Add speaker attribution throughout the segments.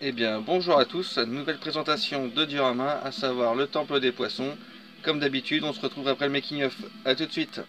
Speaker 1: Eh bien, bonjour à tous, nouvelle présentation de diorama, à savoir le temple des poissons. Comme d'habitude, on se retrouve après le making of. A tout de suite.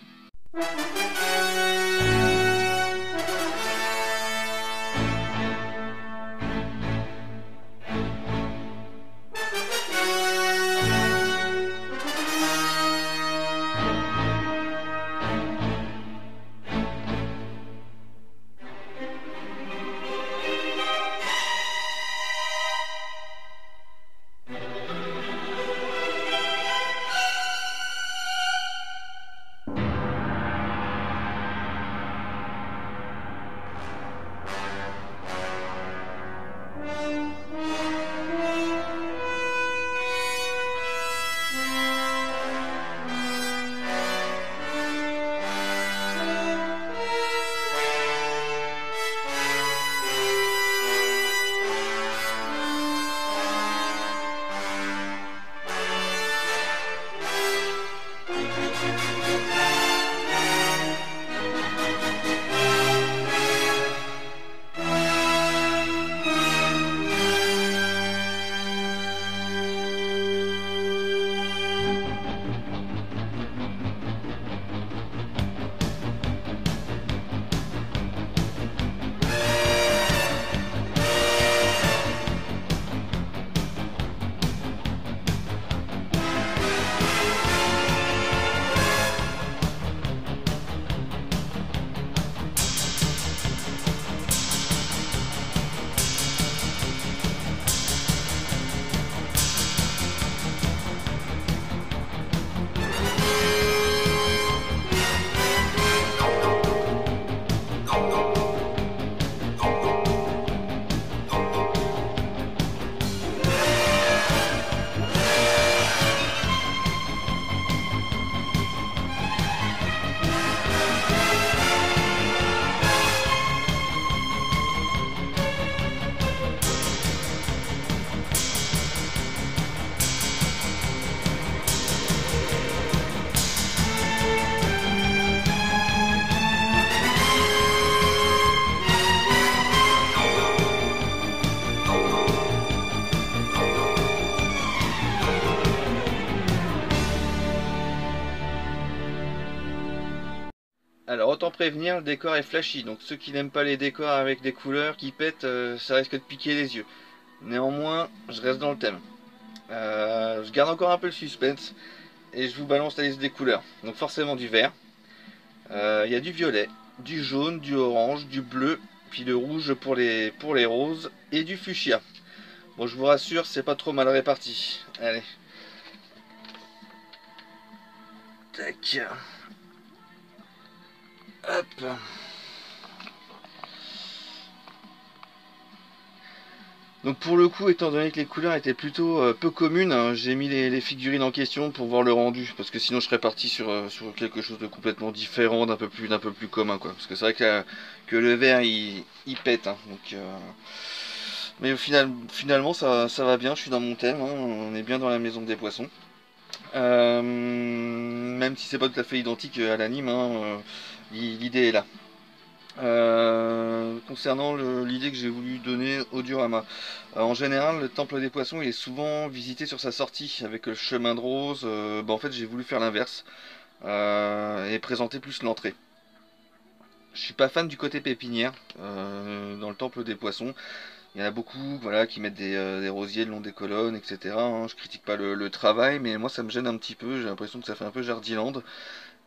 Speaker 1: Alors autant prévenir, le décor est flashy, donc ceux qui n'aiment pas les décors avec des couleurs qui pètent, ça risque de piquer les yeux. Néanmoins, je reste dans le thème. Je garde encore un peu le suspense et je vous balance la liste des couleurs. Donc forcément du vert, il y a du violet, du jaune, du orange, du bleu, puis le rouge pour les roses et du fuchsia. Bon, je vous rassure, c'est pas trop mal réparti. Allez. Tac. Hop. Donc pour le coup, étant donné que les couleurs étaient plutôt peu communes, hein, j'ai mis les figurines en question pour voir le rendu, parce que sinon je serais parti sur quelque chose de complètement différent, d'un peu plus commun, quoi. Parce que c'est vrai que le vert il pète, hein, donc, mais au final, finalement ça va bien, je suis dans mon thème, hein, on est bien dans la maison des poissons. Même si c'est pas tout à fait identique à l'anime, hein, l'idée est là. Concernant l'idée que j'ai voulu donner au diorama, en général le temple des poissons il est souvent visité sur sa sortie avec le chemin de rose. En fait j'ai voulu faire l'inverse et présenter plus l'entrée. Je suis pas fan du côté pépinière dans le temple des poissons. Il y en a beaucoup, voilà, qui mettent des rosiers le long des colonnes, etc., hein. Je critique pas le travail, mais moi ça me gêne un petit peu. J'ai l'impression que ça fait un peu Jardiland.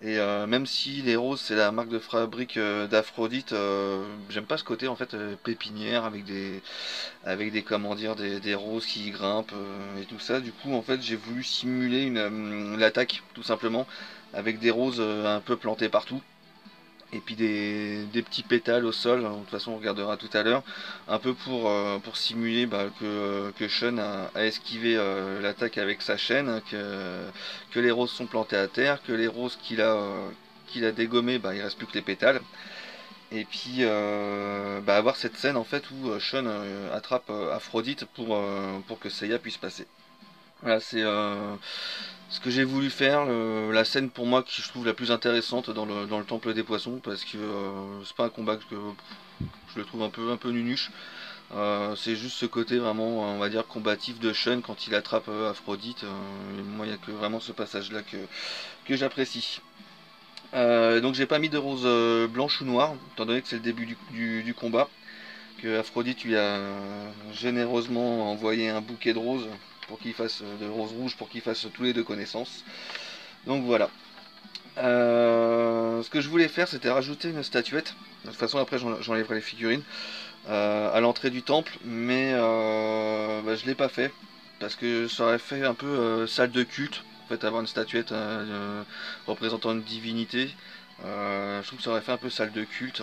Speaker 1: Et même si les roses c'est la marque de fabrique d'Aphrodite, j'aime pas ce côté en fait pépinière avec des comment dire des roses qui grimpent et tout ça. Du coup en fait j'ai voulu simuler l'attaque tout simplement avec des roses un peu plantées partout. Et puis des petits pétales au sol, de toute façon on regardera tout à l'heure, un peu pour simuler que Sean a esquivé l'attaque avec sa chaîne, que les roses sont plantées à terre, que les roses qu'il a dégommées, il reste plus que les pétales. Et puis avoir cette scène en fait où Sean attrape Aphrodite pour que Seiya puisse passer. Voilà, c'est ce que j'ai voulu faire, la scène pour moi qui je trouve la plus intéressante dans le temple des poissons, parce que c'est pas un combat que je le trouve un peu nunuche. C'est juste ce côté vraiment, on va dire, combatif de Sean quand il attrape Aphrodite. Et moi, il n'y a que vraiment ce passage-là que j'apprécie. Donc j'ai pas mis de rose blanche ou noire, étant donné que c'est le début du combat, que Aphrodite lui a généreusement envoyé un bouquet de roses pour qu'il fasse de roses rouges pour qu'ils fassent tous les deux connaissance. Donc voilà. Ce que je voulais faire, c'était rajouter une statuette. De toute façon, après, j'enlèverai les figurines à l'entrée du temple, mais je l'ai pas fait parce que ça aurait fait un peu salle de culte. En fait, avoir une statuette représentant une divinité, je trouve que ça aurait fait un peu salle de culte.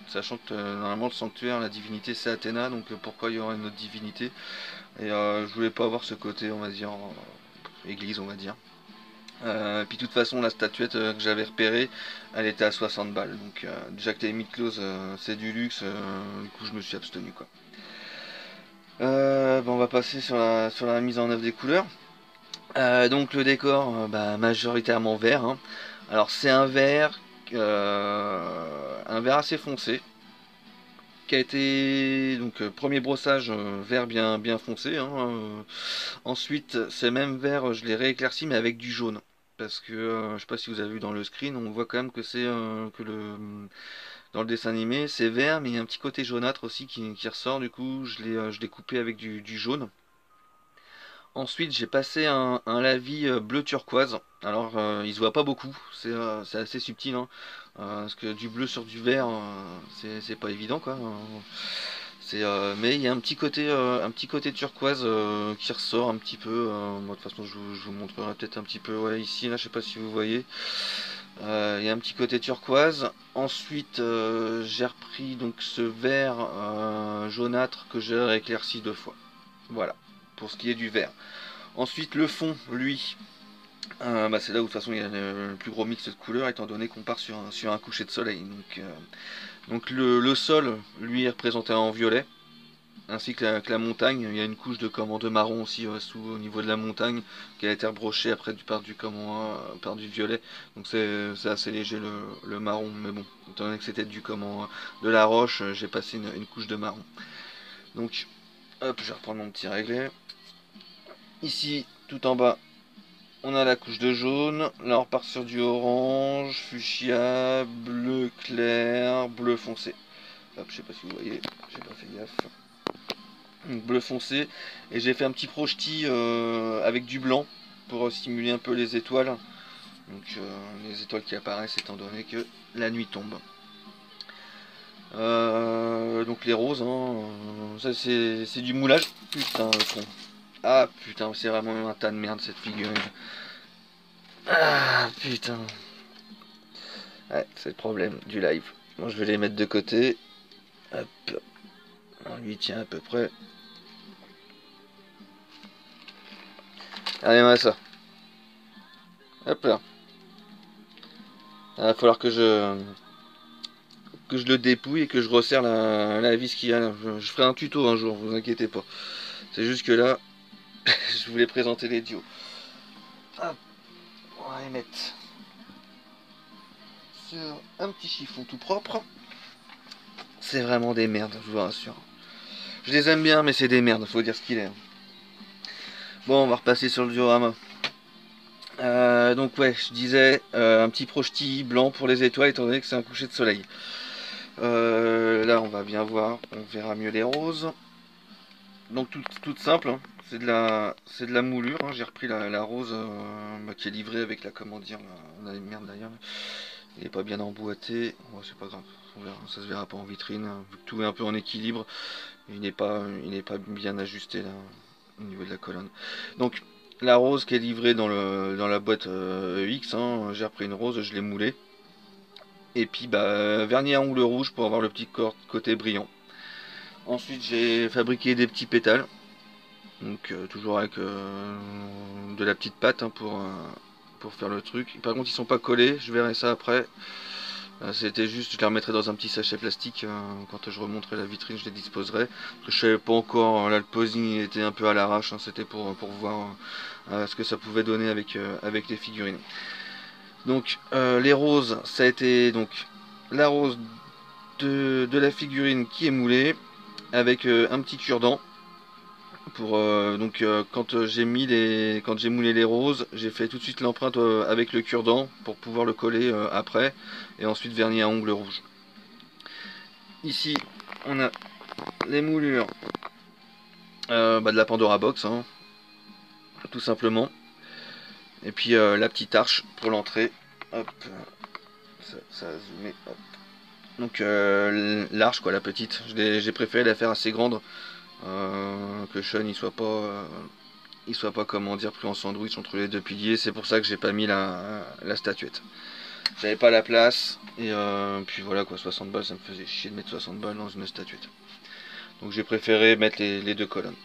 Speaker 1: Sachant que normalement le sanctuaire, la divinité c'est Athéna, donc pourquoi il y aurait une autre divinité? Et je voulais pas avoir ce côté, on va dire, église, on va dire. Puis de toute façon, la statuette que j'avais repérée, elle était à 60 balles. Donc déjà que les limite close, c'est du luxe, du coup je me suis abstenu quoi. On va passer sur la mise en œuvre des couleurs. Donc le décor, majoritairement vert, hein. Alors c'est un vert assez foncé, qui a été donc premier brossage vert bien foncé, hein. Ensuite ces mêmes verts je les rééclaircis mais avec du jaune parce que je sais pas si vous avez vu dans le screen, on voit quand même que c'est que le dans le dessin animé c'est vert mais il y a un petit côté jaunâtre aussi qui ressort, du coup je l'ai coupé avec du jaune. Ensuite, j'ai passé un lavis bleu turquoise. Alors, il se voit pas beaucoup, c'est assez subtil, hein. Parce que du bleu sur du vert, c'est pas évident, quoi. Mais il y a un petit côté turquoise qui ressort un petit peu. Moi, de toute façon, je vous montrerai peut-être un petit peu, ouais, ici, là, je sais pas si vous voyez. Il y a un petit côté turquoise. Ensuite, j'ai repris donc ce vert jaunâtre que j'ai éclairci 2 fois. Voilà, pour ce qui est du vert. Ensuite, le fond, lui, c'est là où de toute façon il y a le plus gros mix de couleurs, étant donné qu'on part sur un coucher de soleil. Donc le sol, lui, est représenté en violet, ainsi que la montagne. Il y a une couche de marron aussi au niveau de la montagne, qui a été rebrochée après par du violet. Donc c'est assez léger le marron, mais bon, étant donné que c'était de la roche, j'ai passé une couche de marron. Donc, hop, je vais reprendre mon petit réglet. Ici, tout en bas, on a la couche de jaune. Là, on repart sur du orange, fuchsia, bleu clair, bleu foncé. Hop, je sais pas si vous voyez, j'ai pas fait gaffe. Donc, bleu foncé. Et j'ai fait un petit projetis avec du blanc pour stimuler un peu les étoiles. Donc, les étoiles qui apparaissent étant donné que la nuit tombe. Donc, les roses, hein, ça c'est du moulage. Putain, le con. Ah putain, c'est vraiment un tas de merde cette figurine. Ah putain. Ouais, c'est le problème du live. Bon, je vais les mettre de côté. Hop. On lui tient à peu près. Allez, moi ça. Hop là. Il va falloir que je le dépouille et que je resserre la vis qu'il y a là. Je ferai un tuto un jour, vous inquiétez pas. C'est juste que là, je voulais présenter les duos. Hop. On va les mettre sur un petit chiffon tout propre. C'est vraiment des merdes, je vous rassure. Je les aime bien, mais c'est des merdes, faut dire ce qu'il est. Bon, on va repasser sur le diorama. Donc ouais, je disais un petit projetis blanc pour les étoiles étant donné que c'est un coucher de soleil. Là on va bien voir, on verra mieux les roses. Donc toute simple, hein. C'est de la moulure, hein. J'ai repris la rose qui est livrée avec la, comment dire, on a une merde d'ailleurs. Il est pas bien emboîté, ouais, c'est pas grave, on verra, ça se verra pas en vitrine, hein. Vu que tout est un peu en équilibre, il n'est pas bien ajusté là, au niveau de la colonne. Donc la rose qui est livrée dans la boîte X, hein, j'ai repris une rose, je l'ai moulée. Et puis vernis à ongles rouge pour avoir le petit côté brillant. Ensuite j'ai fabriqué des petits pétales. Donc toujours avec de la petite pâte, hein, pour faire le truc. Par contre ils sont pas collés, je verrai ça après. C'était juste, je les remettrai dans un petit sachet plastique quand je remonterai la vitrine, je les disposerai. Parce que je savais pas encore, là le posing était un peu à l'arrache, hein, c'était pour voir ce que ça pouvait donner avec les figurines. Donc les roses, ça a été donc la rose de la figurine qui est moulée, avec un petit cure-dent. Pour quand j'ai moulé les roses, j'ai fait tout de suite l'empreinte avec le cure-dent pour pouvoir le coller après, et ensuite vernis à ongles rouge. Ici on a les moulures de la Pandora Box, hein, tout simplement. Et puis la petite arche pour l'entrée. Hop, ça a zoomé. Hop. Donc l'arche, quoi, la petite. J'ai préféré la faire assez grande, que Sean il soit pas, comment dire, pris en sandwich entre les deux piliers. C'est pour ça que j'ai pas mis la statuette. J'avais pas la place, et puis voilà quoi, 60 balles, ça me faisait chier de mettre 60 balles dans une statuette. Donc j'ai préféré mettre les deux colonnes.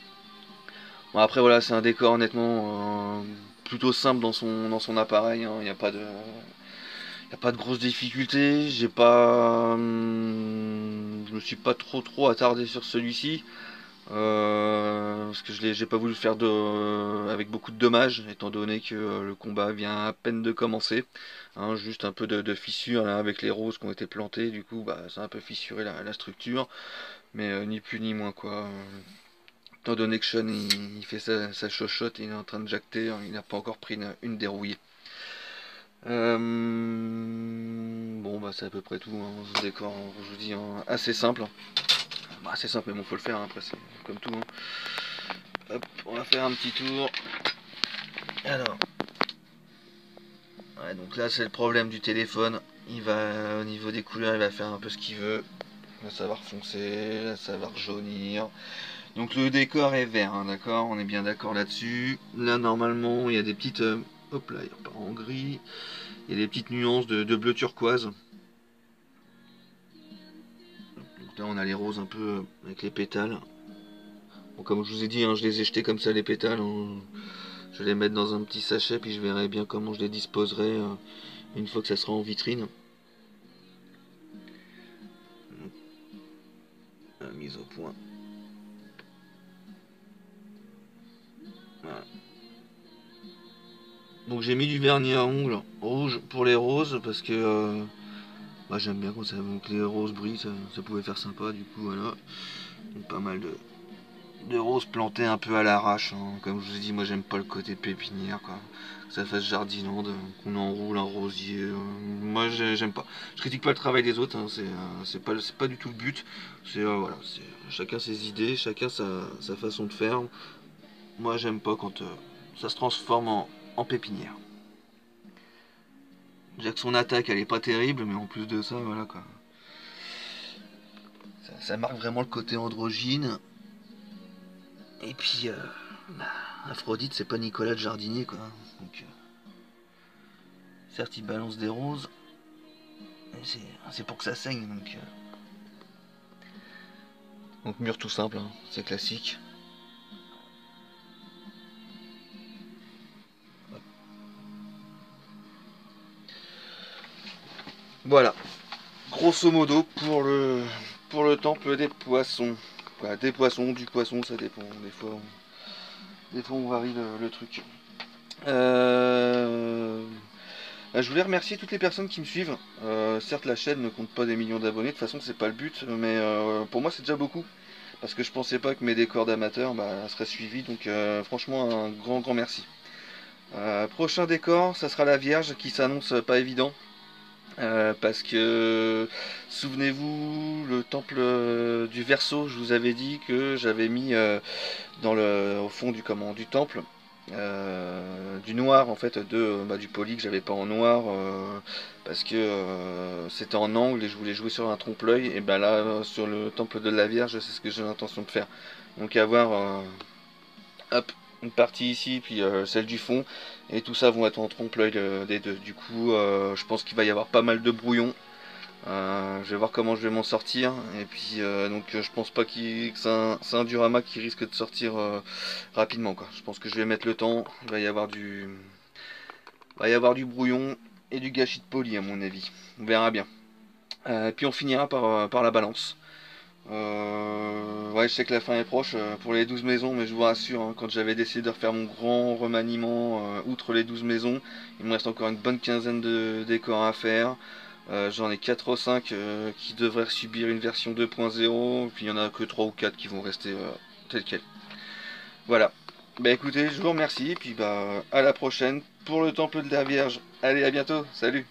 Speaker 1: Bon, après voilà, c'est un décor honnêtement plutôt simple dans son appareil, hein. Il n'y a pas de grosses difficultés. Je me suis pas trop attardé sur celui-ci. Parce que j'ai pas voulu le faire avec beaucoup de dommages, étant donné que le combat vient à peine de commencer, hein, juste un peu de fissure là, avec les roses qui ont été plantées, du coup bah, ça a un peu fissuré la structure, mais ni plus ni moins quoi. Étant donné que Sean il fait sa chochotte, il est en train de jacter, hein, il n'a pas encore pris une dérouillée. Bon bah c'est à peu près tout, hein, ce décor, je vous dis, hein, assez simple. Bah, c'est simple, mais bon, faut le faire, hein, après c'est comme tout, hein. Hop, on va faire un petit tour. Alors, ouais, donc là c'est le problème du téléphone. Il va, au niveau des couleurs, il va faire un peu ce qu'il veut. Là ça va refoncer, là ça va rejaunir. Donc le décor est vert, hein, d'accord, on est bien d'accord là-dessus. Là normalement il y a des petites, hop là, il repart en gris. Il y a des petites nuances de bleu turquoise. Donc là on a les roses un peu avec les pétales. Bon, comme je vous ai dit, hein, je les ai jetés comme ça les pétales, hein. Je vais les mettre dans un petit sachet, puis je verrai bien comment je les disposerai une fois que ça sera en vitrine. Mise au point. Voilà. Donc j'ai mis du vernis à ongles rouge pour les roses, parce que bah, j'aime bien quand que les roses brillent, ça pouvait faire sympa, du coup voilà. Donc pas mal de roses plantées un peu à l'arrache, hein. Comme je vous ai dit, moi j'aime pas le côté pépinière, quoi. Que ça fasse jardinande, qu'on enroule un rosier. Moi j'aime pas. Je critique pas le travail des autres, hein, c'est pas du tout le but. C'est voilà, chacun ses idées, chacun sa façon de faire. Moi j'aime pas quand ça se transforme en pépinière. Déjà que son attaque elle est pas terrible, mais en plus de ça, voilà quoi. Ça marque vraiment le côté androgyne. Et puis, Aphrodite, c'est pas Nicolas le jardinier, quoi. Donc, certes, il balance des roses, mais c'est pour que ça saigne, donc mur tout simple, hein, c'est classique. Voilà, grosso modo pour le temple des poissons. Voilà, des poissons, du poisson, ça dépend. Des fois on varie le truc. Je voulais remercier toutes les personnes qui me suivent. Certes, la chaîne ne compte pas des millions d'abonnés, de toute façon, c'est pas le but, mais pour moi, c'est déjà beaucoup. Parce que je pensais pas que mes décors d'amateurs seraient suivis, donc franchement, un grand merci. Prochain décor, ça sera la Vierge qui s'annonce pas évident. Parce que, souvenez-vous, le temple du Verseau, je vous avais dit que j'avais mis au fond du temple. Du noir en fait du poli que j'avais pas en noir, parce que c'était en angle et je voulais jouer sur un trompe-l'œil, et ben là sur le temple de la Vierge c'est ce que j'ai l'intention de faire, donc avoir hop, une partie ici puis celle du fond, et tout ça vont être en trompe-l'œil des deux. Du coup je pense qu'il va y avoir pas mal de brouillons. Je vais voir comment je vais m'en sortir, et puis donc je pense pas que c'est un diorama qui risque de sortir rapidement, quoi. Je pense que je vais mettre le temps, il va y avoir du brouillon et du gâchis de poli à mon avis, on verra bien. Puis on finira par la balance. Ouais, je sais que la fin est proche pour les 12 maisons, mais je vous rassure, hein, quand j'avais décidé de refaire mon grand remaniement, outre les 12 maisons, il me reste encore une bonne quinzaine de décors à faire. J'en ai 4 ou 5 qui devraient subir une version 2.0, puis il y en a que 3 ou 4 qui vont rester tels quels. Voilà. Bah écoutez, je vous remercie, puis bah à la prochaine pour le temple de la Vierge. Allez, à bientôt, salut!